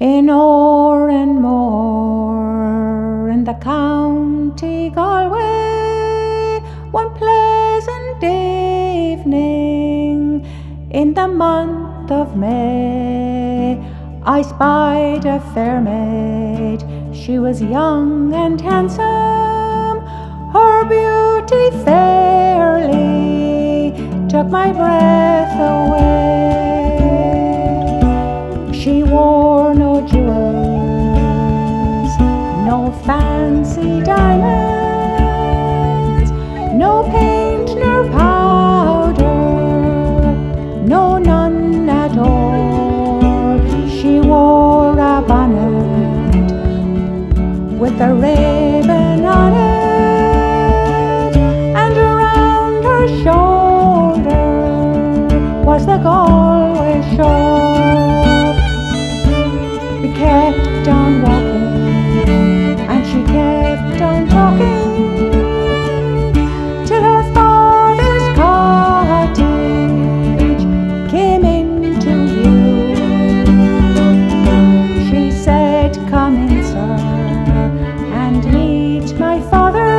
In Oranmore, in the county Galway, one pleasant evening in the month of May, I spied a fair maid. She was young and handsome, her beauty fairly took my breath away. She wore no jewels, no fancy diamonds, no paint nor powder, no, none at all. She wore a bonnet with a ribbon on it, and around her shoulder was the Galway shawl. We kept on walking, and she kept on talking, till her father's cottage came into view. She said, "Come in, sir, and meet my father,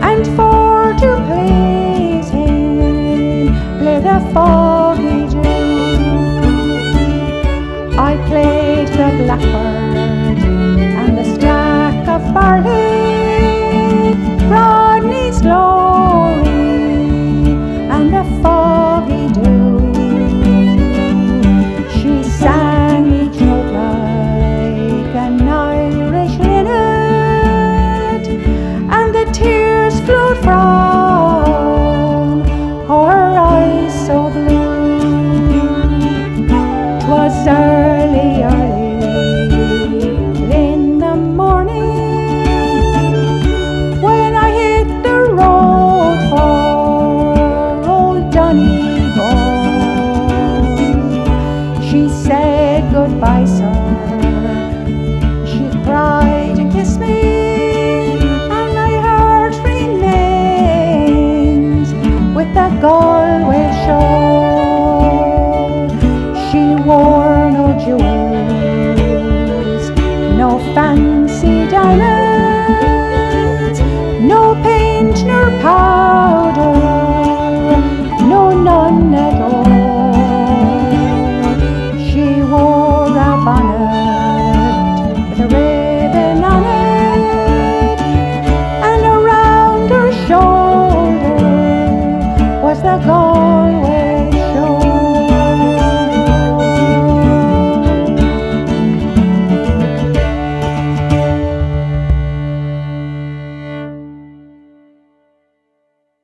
and for to please him, play the foggy Jew." I played the blackbird and the stack of barley, Rodney's glory and the foggy dew. She sang each note like an Irish linnet, and the tears flowed from her eyes so blue. 'Twas early in the morning when I hit the road for old Donegal. She said, "Goodbye, sir." She cried and kissed me, and my heart remains with the Galway shawl. She wore no jewels, no fancy diamonds, no paint nor powder, no, none at all.